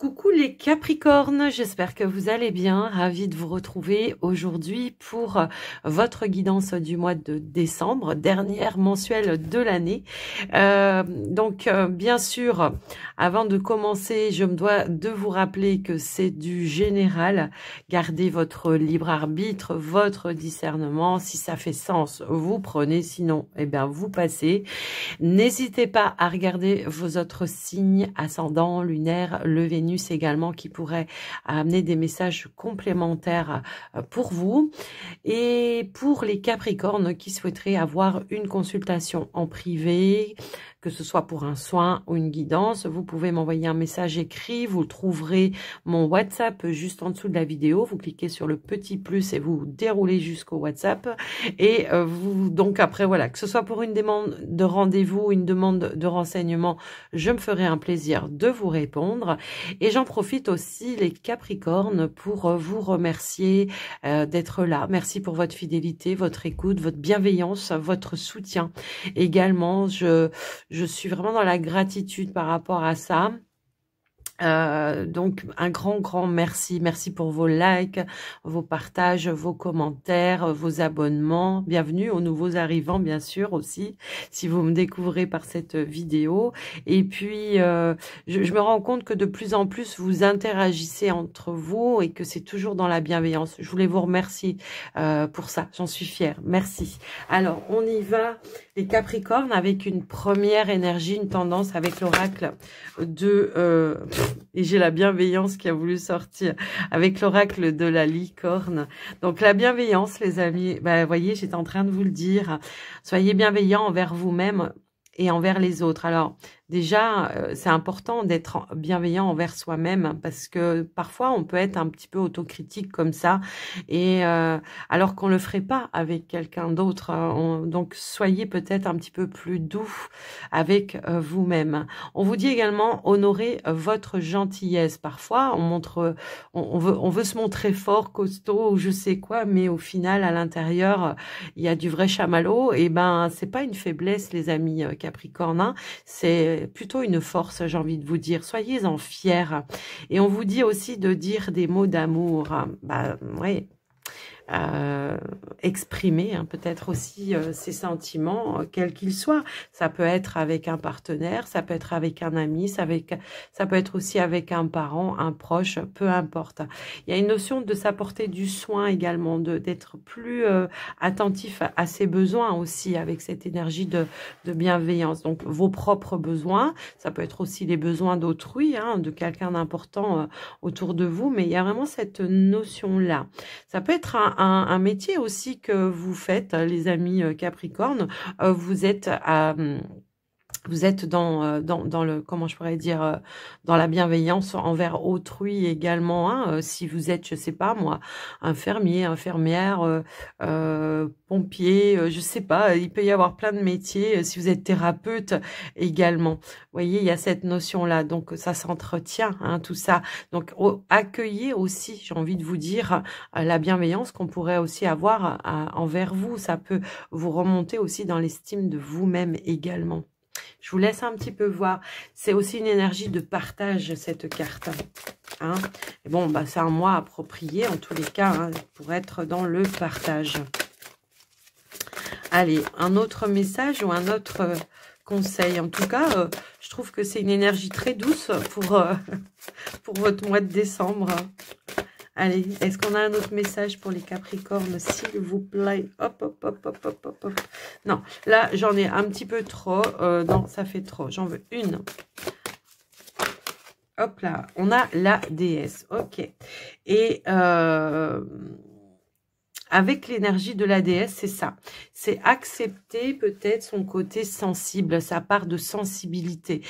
Coucou les Capricornes, j'espère que vous allez bien. Ravie de vous retrouver aujourd'hui pour votre guidance du mois de décembre, dernière mensuelle de l'année. Bien sûr, avant de commencer, je me dois de vous rappeler que c'est du général. Gardez votre libre arbitre, votre discernement. Si ça fait sens, vous prenez. Sinon, eh bien, vous passez. N'hésitez pas à regarder vos autres signes ascendants, lunaires, le Vénus également qui pourrait amener des messages complémentaires pour vous. Et pour les Capricornes qui souhaiteraient avoir une consultation en privé, que ce soit pour un soin ou une guidance, vous pouvez m'envoyer un message écrit. Vous trouverez mon WhatsApp juste en dessous de la vidéo. Vous cliquez sur le petit plus et vous déroulez jusqu'au WhatsApp. Et donc après, voilà, que ce soit pour une demande de rendez-vous, une demande de renseignement, je me ferai un plaisir de vous répondre. Et j'en profite aussi, les Capricornes, pour vous remercier d'être là. Merci pour votre fidélité, votre écoute, votre bienveillance, votre soutien. Également, je suis vraiment dans la gratitude par rapport à ça. Donc un grand merci. Merci pour vos likes, vos partages, vos commentaires, vos abonnements. Bienvenue aux nouveaux arrivants, bien sûr, aussi, si vous me découvrez par cette vidéo. Et puis, je me rends compte que de plus en plus, vous interagissez entre vous et que c'est toujours dans la bienveillance. Je voulais vous remercier pour ça. J'en suis fière. Merci. Alors, on y va, les Capricornes, avec une première énergie, une tendance avec l'oracle de... et j'ai la bienveillance qui a voulu sortir avec l'oracle de la licorne. Donc la bienveillance, les amis, vous voyez, j'étais en train de vous le dire. Soyez bienveillants envers vous-même et envers les autres. Alors déjà, c'est important d'être bienveillant envers soi-même parce que parfois on peut être un petit peu autocritique comme ça et alors qu'on le ferait pas avec quelqu'un d'autre. Donc soyez peut-être un petit peu plus doux avec vous-même. On vous dit également honorer votre gentillesse. Parfois on montre, on veut se montrer fort, costaud ou je sais quoi, mais au final à l'intérieur il y a du vrai chamallow. Et ben c'est pas une faiblesse, les amis Capricorne, hein, c'est plutôt une force, j'ai envie de vous dire. Soyez-en fiers. Et on vous dit aussi de dire des mots d'amour. Oui. Exprimer peut-être aussi ses sentiments, quels qu'ils soient. Ça peut être avec un partenaire, ça peut être avec un ami, ça peut être aussi avec un parent, un proche, peu importe. Il y a une notion de s'apporter du soin également, d'être plus attentif à ses besoins aussi avec cette énergie de bienveillance. Donc vos propres besoins, ça peut être aussi les besoins d'autrui, de quelqu'un d'important autour de vous, mais il y a vraiment cette notion-là. Ça peut être un métier aussi que vous faites, les amis Capricorne. Vous êtes dans le, comment je pourrais dire, dans la bienveillance envers autrui également. Si vous êtes, je sais pas moi, infirmier, infirmière, pompier, je sais pas, il peut y avoir plein de métiers. Si vous êtes thérapeute également, vous voyez, il y a cette notion-là. Donc ça s'entretient, tout ça. Donc accueillez aussi, j'ai envie de vous dire, la bienveillance qu'on pourrait aussi avoir envers vous. Ça peut vous remonter aussi dans l'estime de vous-même également. Je vous laisse un petit peu voir. C'est aussi une énergie de partage, cette carte. Et bon, c'est un mois approprié, en tous les cas, pour être dans le partage. Allez, un autre message ou un autre conseil. En tout cas, je trouve que c'est une énergie très douce pour votre mois de décembre. Allez, est-ce qu'on a un autre message pour les Capricornes, s'il vous plaît? Hop. Non, là, j'en ai un petit peu trop. Non, ça fait trop. J'en veux une. Hop là, on a la déesse. Ok. Et avec l'énergie de la déesse, c'est ça. C'est accepter peut-être son côté sensible, sa part de sensibilité.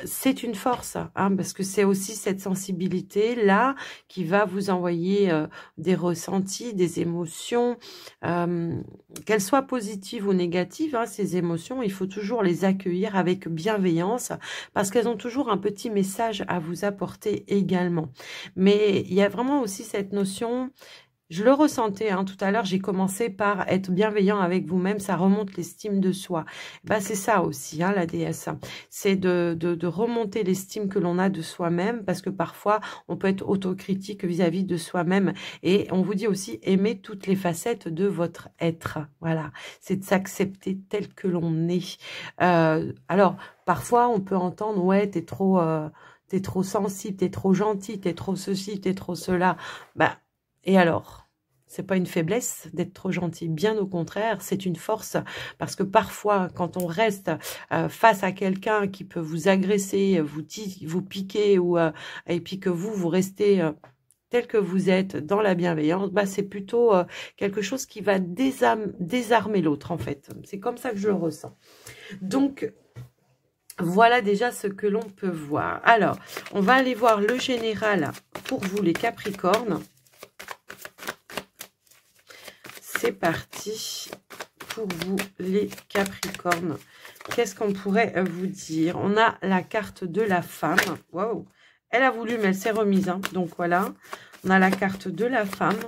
C'est une force, parce que c'est aussi cette sensibilité-là qui va vous envoyer des ressentis, des émotions, qu'elles soient positives ou négatives. Ces émotions, il faut toujours les accueillir avec bienveillance parce qu'elles ont toujours un petit message à vous apporter également. Mais il y a vraiment aussi cette notion Je le ressentais, hein, tout à l'heure, j'ai commencé par être bienveillant avec vous-même, ça remonte l'estime de soi. Bah, c'est ça aussi, hein, la déesse. C'est de remonter l'estime que l'on a de soi-même, parce que parfois, on peut être autocritique vis-à-vis de soi-même. Et on vous dit aussi, aimer toutes les facettes de votre être. Voilà, c'est de s'accepter tel que l'on est. Alors, parfois, on peut entendre, ouais, t'es trop sensible, t'es trop gentil, t'es trop ceci, t'es trop cela. Bah, et alors, c'est pas une faiblesse d'être trop gentil, bien au contraire, c'est une force, parce que parfois, quand on reste face à quelqu'un qui peut vous agresser, vous piquer, et puis que vous restez tel que vous êtes dans la bienveillance, bah, c'est plutôt quelque chose qui va désarmer l'autre, en fait. C'est comme ça que je le ressens. Donc, voilà déjà ce que l'on peut voir. Alors, on va aller voir le général pour vous, les Capricornes. C'est parti pour vous, les Capricornes. Qu'est-ce qu'on pourrait vous dire? On a la carte de la femme. Waouh! Elle a voulu, mais elle s'est remise. Hein. Donc, voilà. On a la carte de la femme.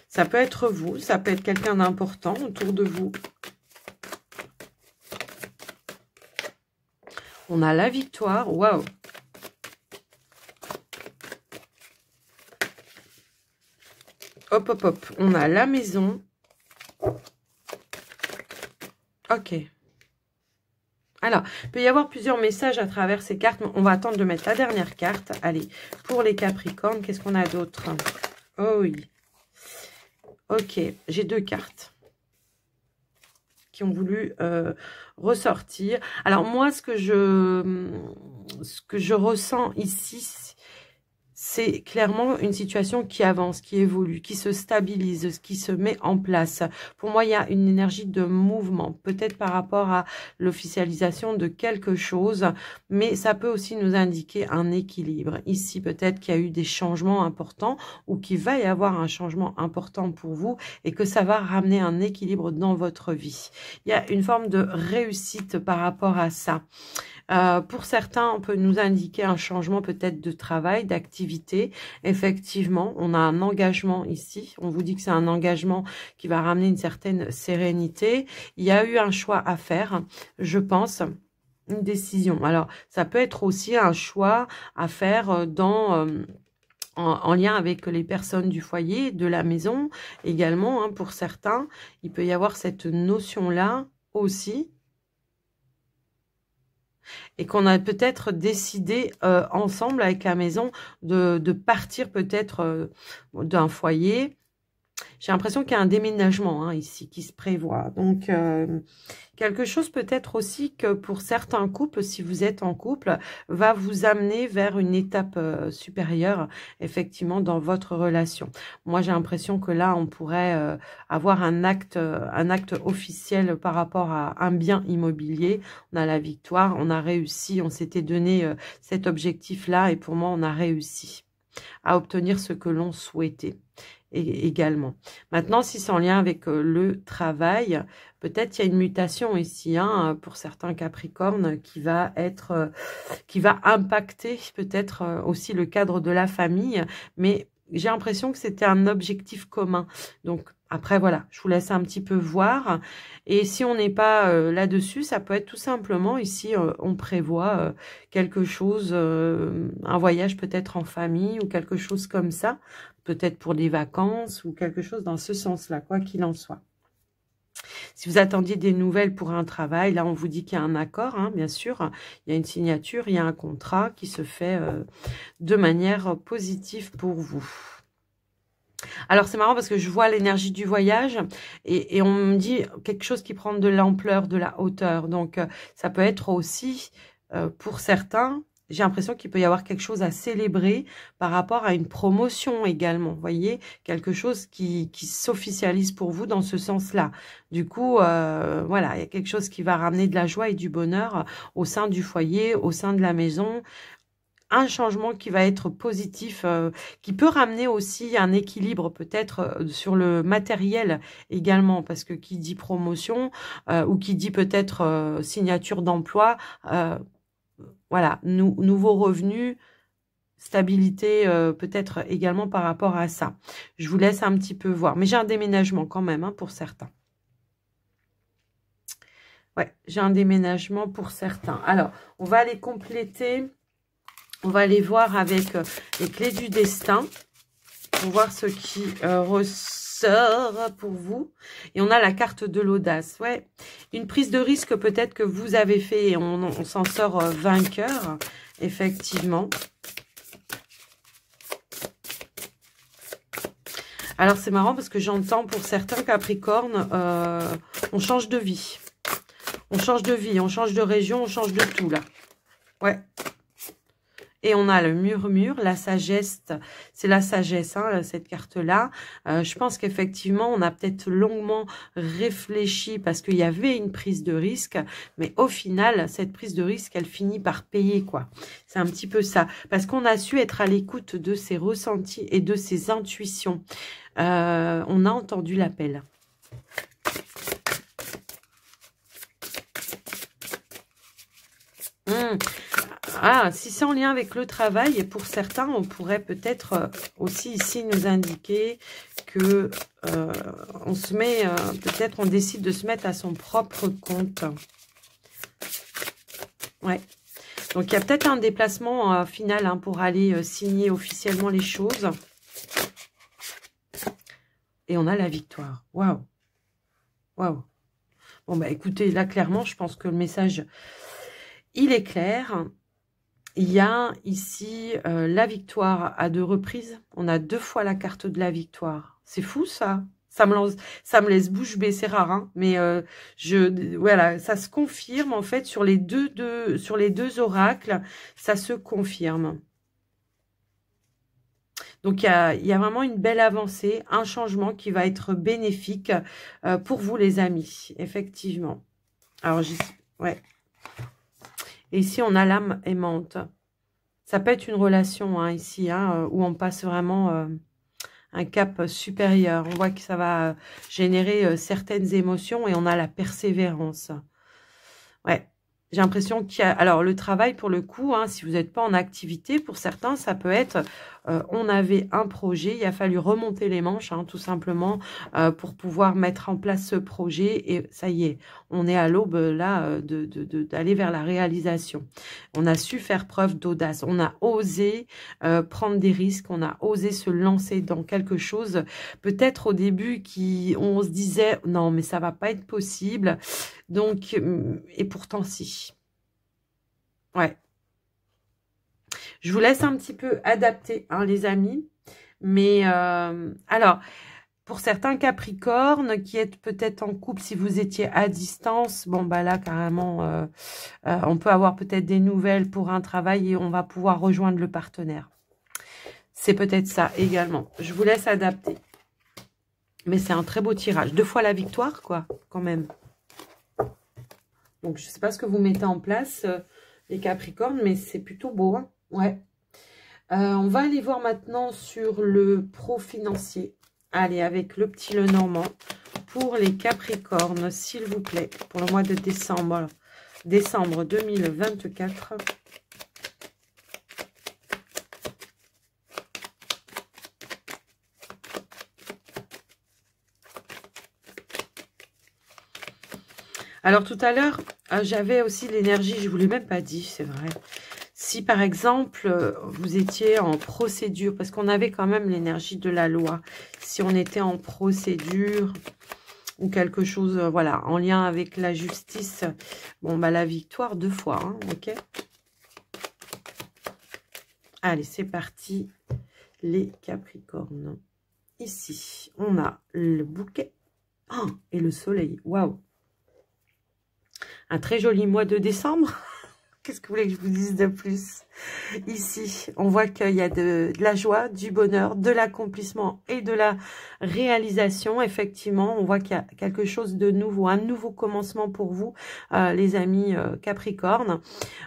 Ça peut être vous. Ça peut être quelqu'un d'important autour de vous. On a la victoire. Waouh! Hop, hop, hop. On a la maison. Ok. Alors, il peut y avoir plusieurs messages à travers ces cartes. On va attendre de mettre la dernière carte. Allez, pour les Capricornes, qu'est-ce qu'on a d'autre? Oh oui. Ok, j'ai 2 cartes qui ont voulu ressortir. Alors, moi, ce que je ressens ici, c'est clairement une situation qui avance, qui évolue, qui se stabilise, qui se met en place. Pour moi, il y a une énergie de mouvement, peut-être par rapport à l'officialisation de quelque chose, mais ça peut aussi nous indiquer un équilibre. Ici, peut-être qu'il y a eu des changements importants ou qu'il va y avoir un changement important pour vous et que ça va ramener un équilibre dans votre vie. Il y a une forme de réussite par rapport à ça. Pour certains, on peut nous indiquer un changement peut-être de travail, d'activité. Effectivement, on a un engagement ici. On vous dit que c'est un engagement qui va ramener une certaine sérénité. Il y a eu un choix à faire, je pense. Une décision. Alors, ça peut être aussi un choix à faire en lien avec les personnes du foyer, de la maison également. Hein, pour certains, il peut y avoir cette notion-là aussi. Et qu'on a peut-être décidé ensemble avec la maison de partir peut-être d'un foyer. J'ai l'impression qu'il y a un déménagement hein, ici qui se prévoit. Donc, quelque chose peut-être aussi que pour certains couples, si vous êtes en couple, va vous amener vers une étape supérieure, effectivement, dans votre relation. Moi, j'ai l'impression que là, on pourrait avoir un acte officiel par rapport à un bien immobilier. On a la victoire, on a réussi, on s'était donné cet objectif-là et pour moi, on a réussi à obtenir ce que l'on souhaitait. Et également. Maintenant, si c'est en lien avec le travail, peut-être il y a une mutation ici hein, pour certains Capricornes qui va impacter peut-être aussi le cadre de la famille, mais j'ai l'impression que c'était un objectif commun. Donc après voilà, je vous laisse un petit peu voir. Et si on n'est pas là-dessus, ça peut être tout simplement ici, on prévoit quelque chose, un voyage peut-être en famille ou quelque chose comme ça. Peut-être pour des vacances ou quelque chose dans ce sens-là, quoi qu'il en soit. Si vous attendiez des nouvelles pour un travail, là, on vous dit qu'il y a un accord, hein, bien sûr. Il y a une signature, il y a un contrat qui se fait de manière positive pour vous. Alors, c'est marrant parce que je vois l'énergie du voyage et on me dit quelque chose qui prend de l'ampleur, de la hauteur. Donc, ça peut être aussi, pour certains... J'ai l'impression qu'il peut y avoir quelque chose à célébrer par rapport à une promotion également. Vous voyez, quelque chose qui s'officialise pour vous dans ce sens-là. Du coup, voilà, il y a quelque chose qui va ramener de la joie et du bonheur au sein du foyer, au sein de la maison. Un changement qui va être positif, qui peut ramener aussi un équilibre peut-être sur le matériel également. Parce que qui dit promotion ou qui dit peut-être signature d'emploi... voilà, nouveaux revenus, Stabilité peut-être également par rapport à ça. Je vous laisse un petit peu voir. Mais j'ai un déménagement quand même, hein, pour certains. Ouais, j'ai un déménagement pour certains. Alors, on va aller compléter. On va aller voir avec les clés du destin. Pour voir ce qui ressort pour vous. Et on a la carte de l'audace. Ouais, une prise de risque peut-être que vous avez fait et on s'en sort vainqueur. Effectivement. Alors, c'est marrant parce que j'entends pour certains Capricornes, on change de vie. On change de vie, on change de région, on change de tout, là. Ouais. Et on a le murmure, la sagesse. C'est la sagesse, hein, cette carte-là. Je pense qu'effectivement, on a peut-être longuement réfléchi parce qu'il y avait une prise de risque. Mais au final, cette prise de risque, elle finit par payer, quoi. C'est un petit peu ça. Parce qu'on a su être à l'écoute de ses ressentis et de ses intuitions. On a entendu l'appel. Ah, si c'est en lien avec le travail, et pour certains, on pourrait peut-être aussi ici nous indiquer que on se met, peut-être on décide de se mettre à son propre compte. Ouais. Donc, il y a peut-être un déplacement final, hein, pour aller signer officiellement les choses. Et on a la victoire. Waouh. Waouh. Bon, bah écoutez, là, clairement, je pense que le message, il est clair. Il y a ici la victoire à 2 reprises. On a 2 fois la carte de la victoire. C'est fou, ça. Ça me laisse bouche bée. C'est rare, hein. Mais voilà, ça se confirme, en fait, sur les deux oracles. Ça se confirme. Donc, il y a vraiment une belle avancée, un changement qui va être bénéfique pour vous, les amis. Effectivement. Alors, ouais. Et ici, on a l'âme aimante. Ça peut être une relation, hein, ici, hein, où on passe vraiment un cap supérieur. On voit que ça va générer certaines émotions et on a la persévérance. Ouais. J'ai l'impression qu'il y a... Alors, le travail, pour le coup, hein, si vous n'êtes pas en activité, pour certains, ça peut être... on avait un projet, il a fallu remonter les manches, hein, tout simplement, pour pouvoir mettre en place ce projet. Et ça y est, on est à l'aube, là, d'aller vers la réalisation. On a su faire preuve d'audace. On a osé prendre des risques. On a osé se lancer dans quelque chose. Peut-être au début, on se disait, non, mais ça va pas être possible. Donc, et pourtant, si. Ouais. Je vous laisse un petit peu adapter, hein, les amis. Mais, alors, pour certains Capricornes qui êtes peut-être en couple, si vous étiez à distance, bon, bah là, carrément, on peut avoir peut-être des nouvelles pour un travail et on va pouvoir rejoindre le partenaire. C'est peut-être ça également. Je vous laisse adapter. Mais c'est un très beau tirage. 2 fois la victoire, quoi, quand même. Donc, je ne sais pas ce que vous mettez en place, les Capricornes, mais c'est plutôt beau, hein. Ouais. On va aller voir maintenant sur le pro financier. Allez, avec le petit Lenormand pour les Capricornes, s'il vous plaît, pour le mois de décembre. Décembre 2024. Alors, tout à l'heure, j'avais aussi l'énergie, je ne vous l'ai même pas dit, c'est vrai. Si, par exemple, vous étiez en procédure, parce qu'on avait quand même l'énergie de la loi, si on était en procédure ou quelque chose, voilà, en lien avec la justice, bon, bah, la victoire 2 fois, hein, ok? Allez, c'est parti, les Capricornes. Ici, on a le bouquet et le soleil, waouh! Un très joli mois de décembre. Qu'est-ce que vous voulez que je vous dise de plus? Ici, on voit qu'il y a de la joie, du bonheur, de l'accomplissement et de la réalisation. Effectivement, on voit qu'il y a quelque chose de nouveau, un nouveau commencement pour vous, les amis Capricorne.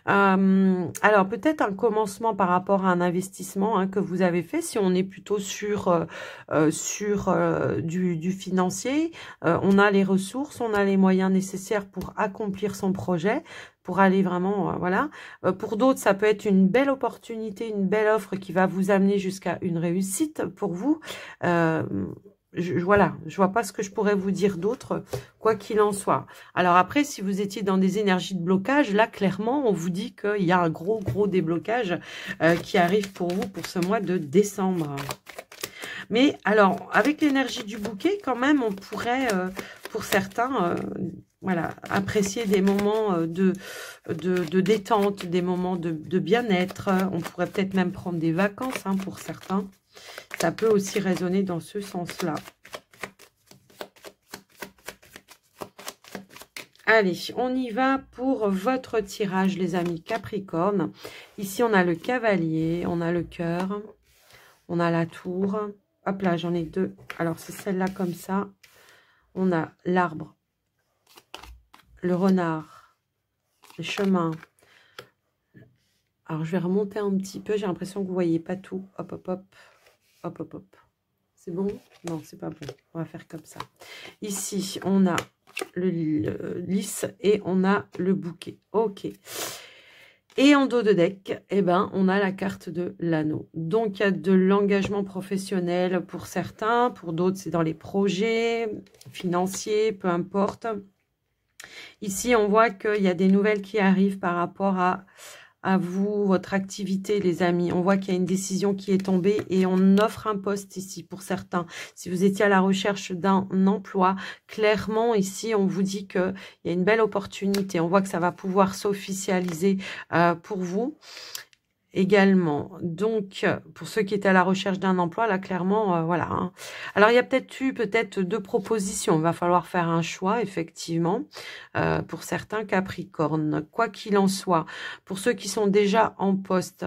Alors, peut-être un commencement par rapport à un investissement, hein, que vous avez fait, si on est plutôt sur du financier. On a les ressources, on a les moyens nécessaires pour accomplir son projet, pour aller vraiment, voilà. Pour d'autres, ça peut être une belle opportunité, une belle offre qui va vous amener jusqu'à une réussite pour vous. Voilà, je vois pas ce que je pourrais vous dire d'autre, quoi qu'il en soit. Alors après, si vous étiez dans des énergies de blocage, là, clairement, on vous dit qu'il y a un gros déblocage qui arrive pour vous pour ce mois de décembre. Mais alors, avec l'énergie du bouquet, quand même, on pourrait, pour certains, voilà, apprécier des moments de détente, des moments de bien-être. On pourrait peut-être même prendre des vacances hein, pour certains. Ça peut aussi résonner dans ce sens-là. Allez, on y va pour votre tirage, les amis Capricorne. Ici, on a le cavalier, on a le cœur, on a la tour. Hop là, j'en ai deux. Alors, c'est celle-là comme ça. On a l'arbre, le renard, le chemin. Alors, je vais remonter un petit peu. J'ai l'impression que vous ne voyez pas tout. Hop, hop, hop. Hop, hop, hop. C'est bon? Non, c'est pas bon. On va faire comme ça. Ici, on a le lys et on a le bouquet. Ok. Et en dos de deck, eh ben, on a la carte de l'anneau. Donc, il y a de l'engagement professionnel pour certains. Pour d'autres, c'est dans les projets financiers, peu importe. Ici, on voit qu'il y a des nouvelles qui arrivent par rapport à vous, votre activité, les amis. On voit qu'il y a une décision qui est tombée et on offre un poste ici pour certains. Si vous étiez à la recherche d'un emploi, clairement, ici, on vous dit qu'il y a une belle opportunité. On voit que ça va pouvoir s'officialiser pour vous également. Donc, pour ceux qui étaient à la recherche d'un emploi, là, clairement, voilà. Hein. Alors, il y a peut-être deux propositions. Il va falloir faire un choix, effectivement, pour certains Capricornes. Quoi qu'il en soit, pour ceux qui sont déjà en poste,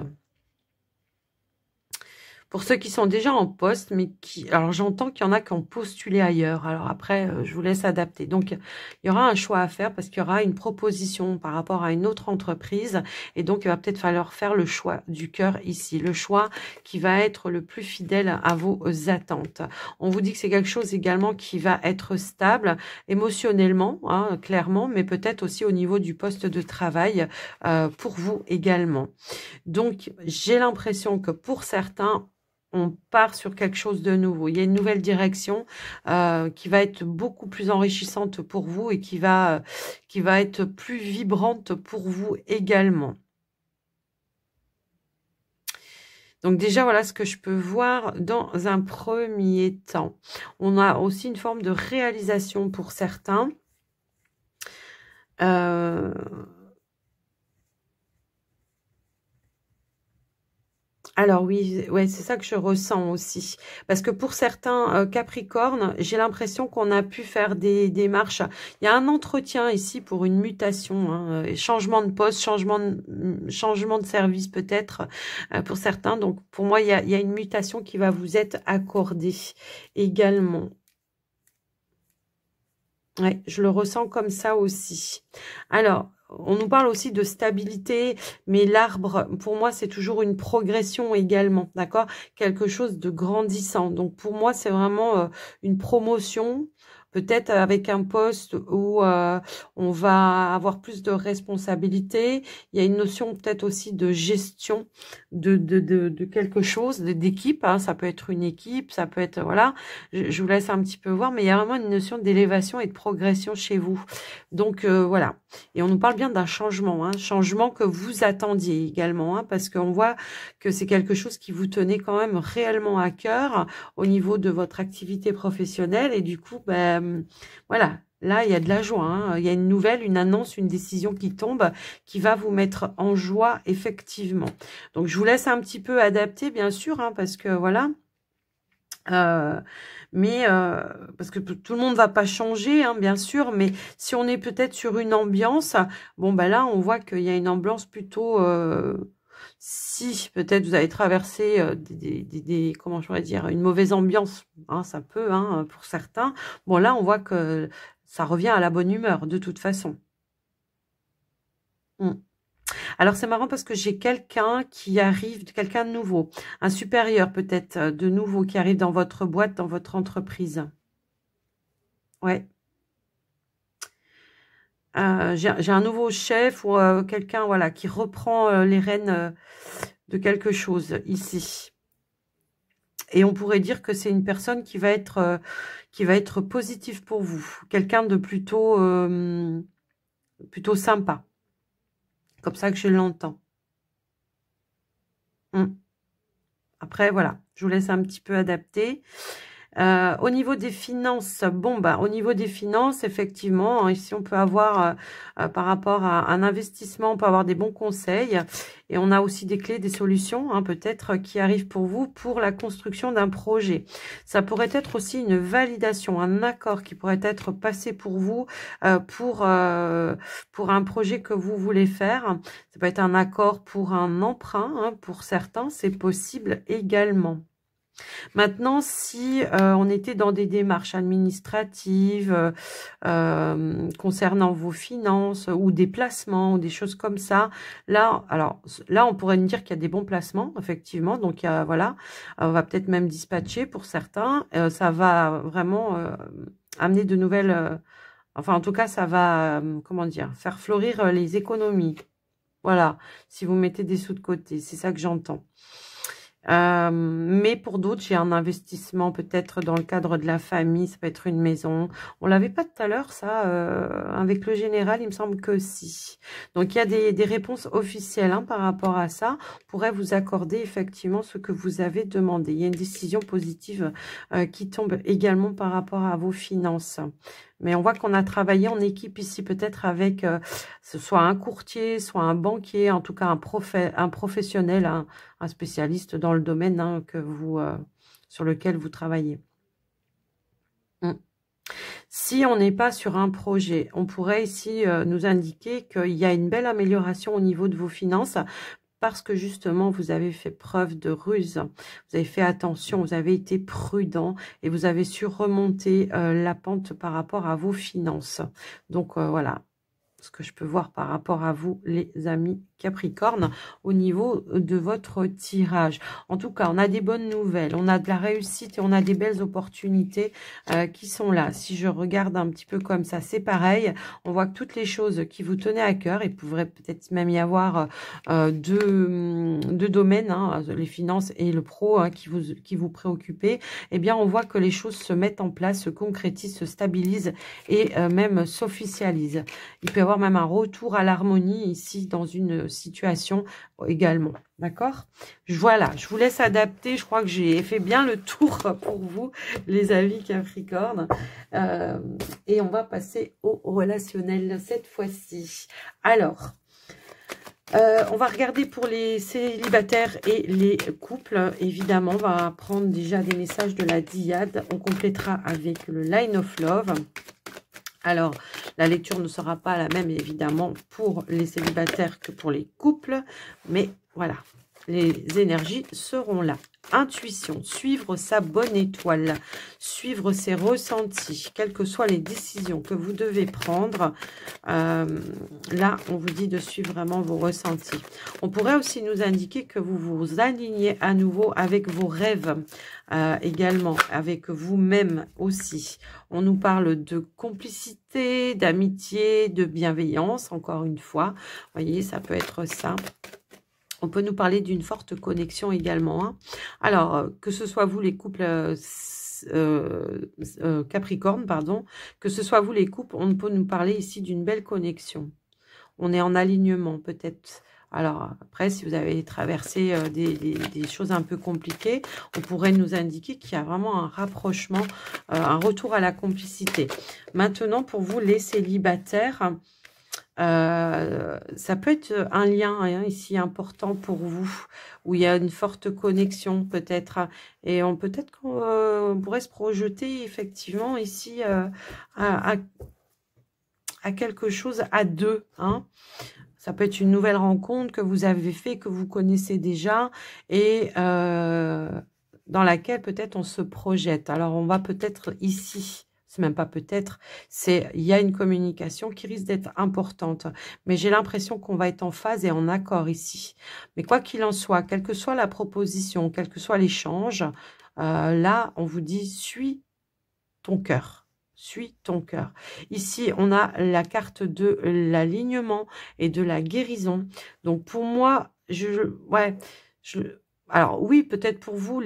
mais qui... Alors, j'entends qu'il y en a qui ont postulé ailleurs. Alors, après, je vous laisse adapter. Donc, il y aura un choix à faire parce qu'il y aura une proposition par rapport à une autre entreprise. Et donc, il va peut-être falloir faire le choix du cœur ici. Le choix qui va être le plus fidèle à vos attentes. On vous dit que c'est quelque chose également qui va être stable émotionnellement, hein, clairement, mais peut-être aussi au niveau du poste de travail pour vous également. Donc, j'ai l'impression que pour certains, on part sur quelque chose de nouveau. Il y a une nouvelle direction qui va être beaucoup plus enrichissante pour vous et qui va être plus vibrante pour vous également. Donc déjà, voilà ce que je peux voir dans un premier temps. On a aussi une forme de réalisation pour certains. Alors oui, ouais, c'est ça que je ressens aussi. Parce que pour certains Capricornes, j'ai l'impression qu'on a pu faire des démarches. Il y a un entretien ici pour une mutation, hein, changement de poste, changement de service peut-être pour certains. Donc pour moi, il y a une mutation qui va vous être accordée également. Ouais, je le ressens comme ça aussi. Alors, on nous parle aussi de stabilité, mais l'arbre, pour moi, c'est toujours une progression également, d'accord? Quelque chose de grandissant. Donc, pour moi, c'est vraiment une promotion, peut-être avec un poste où on va avoir plus de responsabilités. Il y a une notion peut-être aussi de gestion de quelque chose, d'équipe. Hein. Ça peut être une équipe, ça peut être, voilà, je vous laisse un petit peu voir, mais il y a vraiment une notion d'élévation et de progression chez vous. Donc, voilà. Et on nous parle bien d'un changement, hein, changement que vous attendiez également, hein, parce qu'on voit que c'est quelque chose qui vous tenait quand même réellement à cœur au niveau de votre activité professionnelle. Et du coup, ben, voilà, là, il y a de la joie. Hein, il y a une nouvelle, une annonce, une décision qui tombe, qui va vous mettre en joie, effectivement. Donc, je vous laisse un petit peu adapter, bien sûr, hein, parce que, voilà... parce que tout le monde va pas changer, hein, bien sûr, mais si on est peut-être sur une ambiance, bon, ben là, on voit qu'il y a une ambiance plutôt... si peut-être vous avez traversé comment je pourrais dire, une mauvaise ambiance, hein, ça peut, hein, pour certains. Bon, là, on voit que ça revient à la bonne humeur, de toute façon. Alors, c'est marrant parce que j'ai quelqu'un qui arrive, quelqu'un de nouveau, un supérieur peut-être de nouveau qui arrive dans votre boîte, dans votre entreprise. Ouais. j'ai un nouveau chef ou quelqu'un voilà, qui reprend les rênes de quelque chose ici. Et on pourrait dire que c'est une personne qui va être positive pour vous. Quelqu'un de plutôt sympa. Comme ça que je l'entends. Après, voilà, je vous laisse un petit peu adapter. Au niveau des finances, bon, bah, au niveau des finances, effectivement, hein, ici, on peut avoir, par rapport à un investissement, on peut avoir des bons conseils. Et on a aussi des clés, des solutions, hein, peut-être, qui arrivent pour vous pour la construction d'un projet. Ça pourrait être aussi une validation, un accord qui pourrait être passé pour vous, pour un projet que vous voulez faire. Ça peut être un accord pour un emprunt, hein, pour certains, c'est possible également. Maintenant, si on était dans des démarches administratives concernant vos finances ou des placements ou des choses comme ça, là, alors là, on pourrait dire qu'il y a des bons placements, effectivement. Donc, voilà, on va peut-être même dispatcher pour certains. Ça va vraiment amener de nouvelles... enfin, en tout cas, ça va, comment dire, faire fleurir les économies. Voilà, si vous mettez des sous de côté, c'est ça que j'entends. Mais pour d'autres, j'ai un investissement peut-être dans le cadre de la famille, ça peut être une maison. On l'avait pas tout à l'heure, ça, avec le général, il me semble que si. Donc, il y a des réponses officielles hein, par rapport à ça. On pourrait vous accorder effectivement ce que vous avez demandé. Il y a une décision positive qui tombe également par rapport à vos finances. Mais on voit qu'on a travaillé en équipe ici, peut-être avec soit un courtier, soit un banquier, en tout cas un professionnel, un spécialiste dans le domaine hein, sur lequel vous travaillez. Si on n'est pas sur un projet, on pourrait ici nous indiquer qu'il y a une belle amélioration au niveau de vos finances, parce que justement, vous avez fait preuve de ruse, vous avez fait attention, vous avez été prudent et vous avez su remonter la pente par rapport à vos finances. Donc, voilà ce que je peux voir par rapport à vous, les amis Capricorne, au niveau de votre tirage. En tout cas, on a des bonnes nouvelles, on a de la réussite et on a des belles opportunités qui sont là. Si je regarde un petit peu comme ça, c'est pareil. On voit que toutes les choses qui vous tenaient à cœur, il pourrait peut-être même y avoir deux domaines, hein, les finances et le pro hein, qui vous préoccupez, eh bien, on voit que les choses se mettent en place, se concrétisent, se stabilisent et même s'officialisent. Il peut y avoir même un retour à l'harmonie ici dans une situation également. D'accord? Voilà, je vous laisse adapter. Je crois que j'ai fait bien le tour pour vous, les amis Capricorne. Et on va passer au relationnel cette fois-ci. Alors, on va regarder pour les célibataires et les couples. Évidemment, on va prendre déjà des messages de la Diade. On complétera avec le Line of Love. Alors, la lecture ne sera pas la même, évidemment, pour les célibataires que pour les couples. Mais voilà, les énergies seront là. Intuition, suivre sa bonne étoile, suivre ses ressentis, quelles que soient les décisions que vous devez prendre. Là, on vous dit de suivre vraiment vos ressentis. On pourrait aussi nous indiquer que vous vous alignez à nouveau avec vos rêves, également, avec vous-même aussi. On nous parle de complicité, d'amitié, de bienveillance, encore une fois. Vous voyez, ça peut être ça. On peut nous parler d'une forte connexion également. Hein. Alors, que ce soit vous les couples Capricorne, pardon, que ce soit vous les couples, on peut nous parler ici d'une belle connexion. On est en alignement peut-être. Alors, après, si vous avez traversé des choses un peu compliquées, on pourrait nous indiquer qu'il y a vraiment un rapprochement, un retour à la complicité. Maintenant, pour vous, les célibataires... ça peut être un lien hein, ici important pour vous, où il y a une forte connexion peut-être, et peut-être qu'on pourrait se projeter effectivement ici à quelque chose à deux. Hein. Ça peut être une nouvelle rencontre que vous avez fait, que vous connaissez déjà, et dans laquelle peut-être on se projette. Alors on va peut-être ici... C'est même pas peut-être, il y a une communication qui risque d'être importante. Mais j'ai l'impression qu'on va être en phase et en accord ici. Mais quoi qu'il en soit, quelle que soit la proposition, quel que soit l'échange, là, on vous dit, suis ton cœur. suis ton cœur. Ici, on a la carte de l'alignement et de la guérison. Donc, pour moi, alors oui, peut-être pour vous,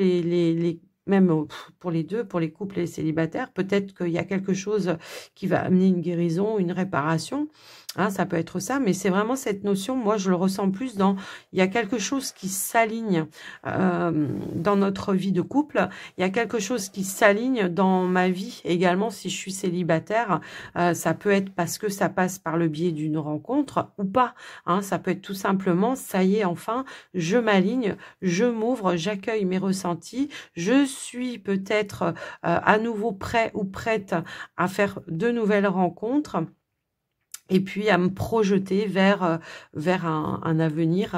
même pour les deux, pour les couples et les célibataires, peut-être qu'il y a quelque chose qui va amener une guérison, une réparation. Hein, ça peut être ça, mais c'est vraiment cette notion, moi je le ressens plus dans, il y a quelque chose qui s'aligne dans notre vie de couple, il y a quelque chose qui s'aligne dans ma vie également si je suis célibataire, ça peut être parce que ça passe par le biais d'une rencontre ou pas, hein, ça peut être tout simplement, ça y est enfin, je m'aligne, je m'ouvre, j'accueille mes ressentis, je suis peut-être à nouveau prêt ou prête à faire de nouvelles rencontres, et puis à me projeter vers un avenir,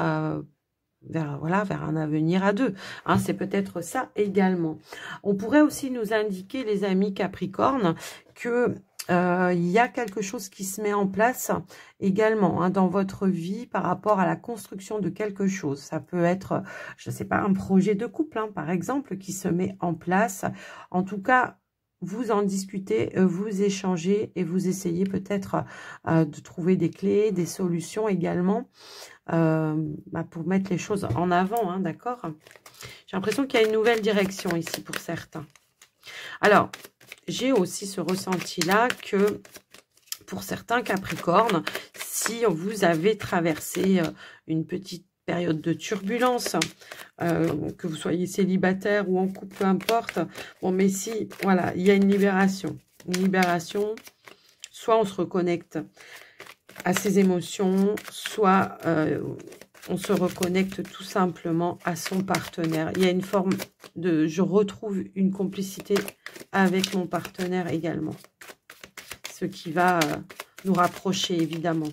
vers un avenir à deux. Hein, c'est peut-être ça également. On pourrait aussi nous indiquer, les amis Capricorne, que il y a quelque chose qui se met en place également hein, dans votre vie par rapport à la construction de quelque chose. Ça peut être, je ne sais pas, un projet de couple, hein, par exemple, qui se met en place. En tout cas, vous en discutez, vous échangez et vous essayez peut-être de trouver des clés, des solutions également pour mettre les choses en avant, hein, d'accord? J'ai l'impression qu'il y a une nouvelle direction ici pour certains. Alors, j'ai aussi ce ressenti-là que pour certains Capricornes, si vous avez traversé une petite période de turbulence, que vous soyez célibataire ou en couple, peu importe. Bon, mais si, voilà, il y a une libération. Une libération, soit on se reconnecte à ses émotions, soit on se reconnecte tout simplement à son partenaire. Il y a une forme de... Je retrouve une complicité avec mon partenaire également. Ce qui va nous rapprocher, évidemment.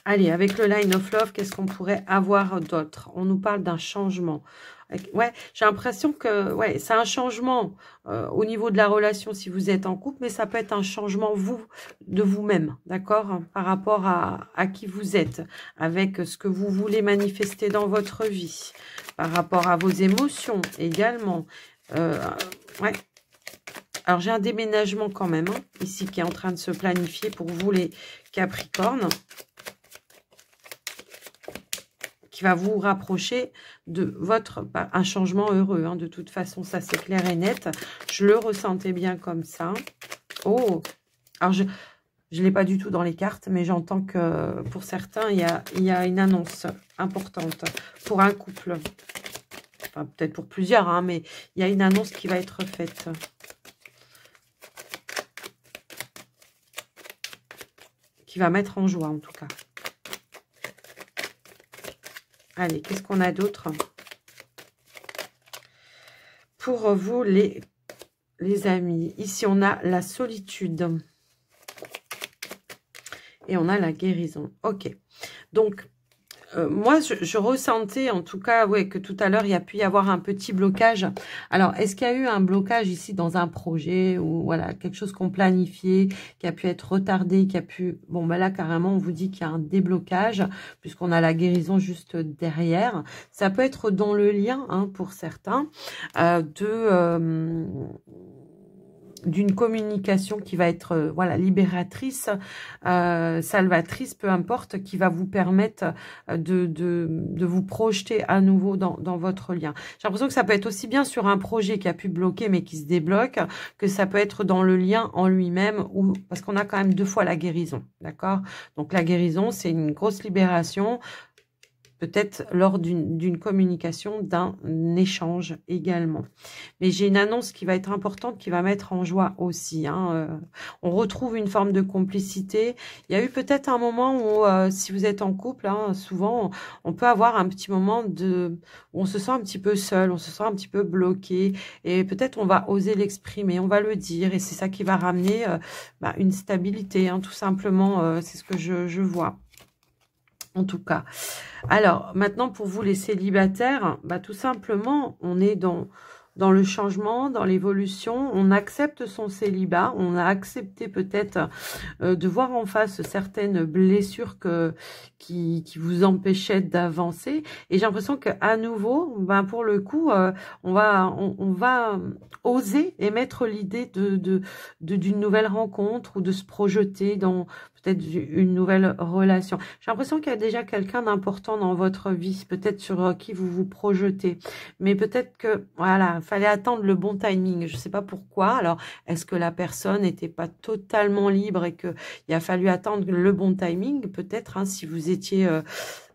Allez, avec le Line of Love, qu'est-ce qu'on pourrait avoir d'autre? On nous parle d'un changement. Ouais, j'ai l'impression que ouais, c'est un changement au niveau de la relation si vous êtes en couple, mais ça peut être un changement de vous-même, d'accord? Par rapport à qui vous êtes, avec ce que vous voulez manifester dans votre vie, par rapport à vos émotions également. Ouais. Alors, j'ai un déménagement quand même, hein, ici, qui est en train de se planifier pour vous, les Capricornes, qui va vous rapprocher de un changement heureux. Hein, de toute façon, ça, c'est clair et net. Je le ressentais bien comme ça. Oh! Alors, je ne l'ai pas du tout dans les cartes, mais j'entends que pour certains, il y a une annonce importante pour un couple. Enfin, peut-être pour plusieurs, hein, mais il y a une annonce qui va être faite. Qui va mettre en joie, en tout cas. Allez, qu'est-ce qu'on a d'autre? Pour vous, les amis, ici, on a la solitude. Et on a la guérison. Ok. Donc, moi, je ressentais, en tout cas, ouais, que tout à l'heure, il y a pu y avoir un petit blocage. Alors, est-ce qu'il y a eu un blocage ici dans un projet ou voilà, quelque chose qu'on planifiait, qui a pu être retardé, qui a pu... Bon, ben là, carrément, on vous dit qu'il y a un déblocage, puisqu'on a la guérison juste derrière. Ça peut être dans le lien, hein, pour certains, d'une communication qui va être voilà, libératrice, salvatrice, peu importe, qui va vous permettre de vous projeter à nouveau dans votre lien. J'ai l'impression que ça peut être aussi bien sur un projet qui a pu bloquer mais qui se débloque, que ça peut être dans le lien en lui-même, ou parce qu'on a quand même deux fois la guérison, d'accord? Donc la guérison, c'est une grosse libération, peut-être lors d'une communication, d'un échange également. Mais j'ai une annonce qui va être importante, qui va mettre en joie aussi. Hein. On retrouve une forme de complicité. Il y a eu peut-être un moment où, si vous êtes en couple, hein, souvent, on peut avoir un petit moment où on se sent un petit peu seul, on se sent un petit peu bloqué. Et peut-être on va oser l'exprimer, on va le dire. Et c'est ça qui va ramener une stabilité, hein, tout simplement. C'est ce que je vois. En tout cas. Alors, maintenant, pour vous, les célibataires, tout simplement, on est dans dans le changement, dans l'évolution. On accepte son célibat, on a accepté peut-être de voir en face certaines blessures qui vous empêchaient d'avancer. Et j'ai l'impression qu'à nouveau, ben pour le coup, on va oser émettre l'idée d'une nouvelle rencontre ou de se projeter dans peut-être une nouvelle relation. J'ai l'impression qu'il y a déjà quelqu'un d'important dans votre vie, peut-être sur qui vous vous projetez. Mais peut-être que, voilà, il fallait attendre le bon timing. Je ne sais pas pourquoi. Alors, est-ce que la personne n'était pas totalement libre et qu'il a fallu attendre le bon timing? Peut-être, hein, si vous étiez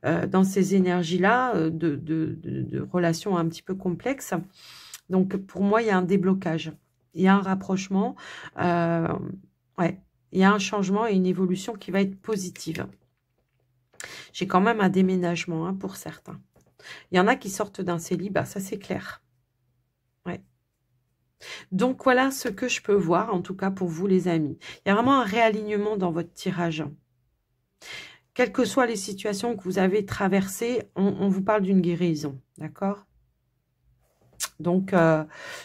dans ces énergies-là, de relations un petit peu complexes. Donc, pour moi, il y a un déblocage. Il y a un rapprochement. Ouais. Il y a un changement et une évolution qui va être positive. J'ai quand même un déménagement, hein, pour certains. Il y en a qui sortent d'un célibat, ça c'est clair. Ouais. Donc voilà ce que je peux voir, en tout cas pour vous les amis. Il y a vraiment un réalignement dans votre tirage. Quelles que soient les situations que vous avez traversées, on vous parle d'une guérison, d'accord ? Donc,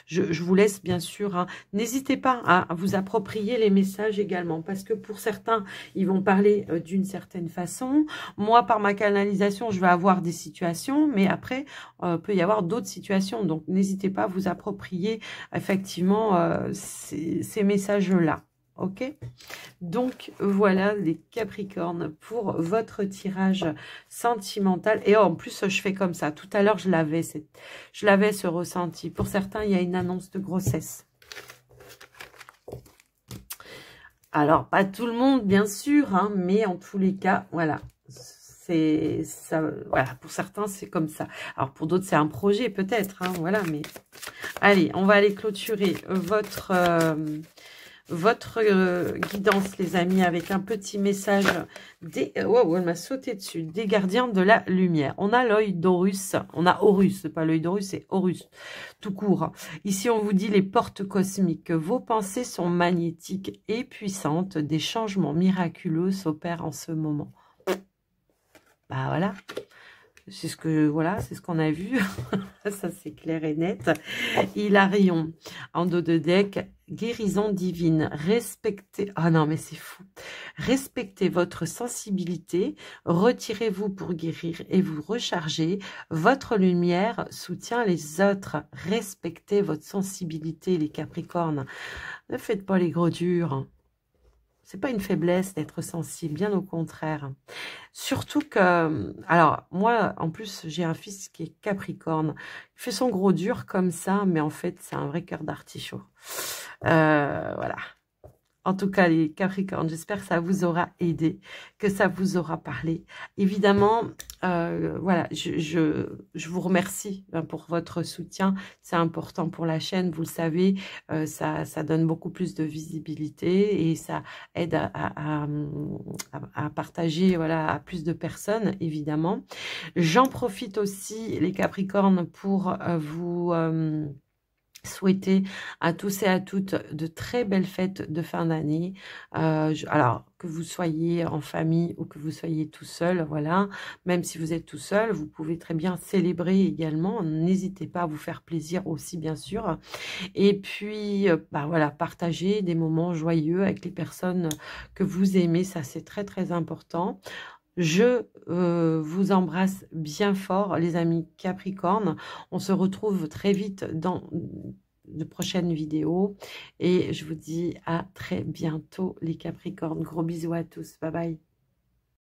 je vous laisse bien sûr, hein. N'hésitez pas à vous approprier les messages également, parce que pour certains, ils vont parler d'une certaine façon. Moi, par ma canalisation, je vais avoir des situations, mais après, peut y avoir d'autres situations. Donc, n'hésitez pas à vous approprier effectivement ces messages-là. Ok, donc voilà les Capricornes pour votre tirage sentimental. Et en plus, je fais comme ça. Tout à l'heure, je l'avais ce ressenti. Pour certains, il y a une annonce de grossesse. Alors, pas tout le monde, bien sûr, hein, mais en tous les cas, voilà. C'est ça, voilà, pour certains, c'est comme ça. Alors, pour d'autres, c'est un projet, peut-être, hein, voilà, mais... Allez, on va aller clôturer votre guidance, les amis, avec un petit message des... Wow, elle m'a sauté dessus. Des gardiens de la lumière. On a l'œil d'Horus. On a Horus, pas l'œil d'Horus, c'est Horus, tout court. Ici, on vous dit les portes cosmiques. Vos pensées sont magnétiques et puissantes. Des changements miraculeux s'opèrent en ce moment. Bah voilà. C'est ce que, voilà, c'est ce qu'on a vu. Ça, c'est clair et net. Hilarion, en dos de deck, guérison divine. Respectez, ah non, mais c'est fou. Respectez votre sensibilité. Retirez-vous pour guérir et vous recharger. Votre lumière soutient les autres. Respectez votre sensibilité, les Capricornes. Ne faites pas les gros durs. C'est pas une faiblesse d'être sensible, bien au contraire. Surtout que, alors, moi, en plus, j'ai un fils qui est Capricorne. Il fait son gros dur comme ça, mais en fait, c'est un vrai cœur d'artichaut. Voilà. En tout cas, les Capricornes, j'espère que ça vous aura aidé, que ça vous aura parlé. Évidemment, voilà, je vous remercie pour votre soutien. C'est important pour la chaîne, vous le savez. Ça donne beaucoup plus de visibilité et ça aide à partager, voilà, à plus de personnes, évidemment. J'en profite aussi, les Capricornes, pour vous... souhaiter à tous et à toutes de très belles fêtes de fin d'année. Alors, que vous soyez en famille ou que vous soyez tout seul, voilà. Même si vous êtes tout seul, vous pouvez très bien célébrer également. N'hésitez pas à vous faire plaisir aussi, bien sûr. Et puis, bah voilà, partager des moments joyeux avec les personnes que vous aimez. Ça, c'est très, très important. Je vous embrasse bien fort, les amis Capricornes. On se retrouve très vite dans de prochaines vidéos. Et je vous dis à très bientôt, les Capricornes. Gros bisous à tous. Bye bye.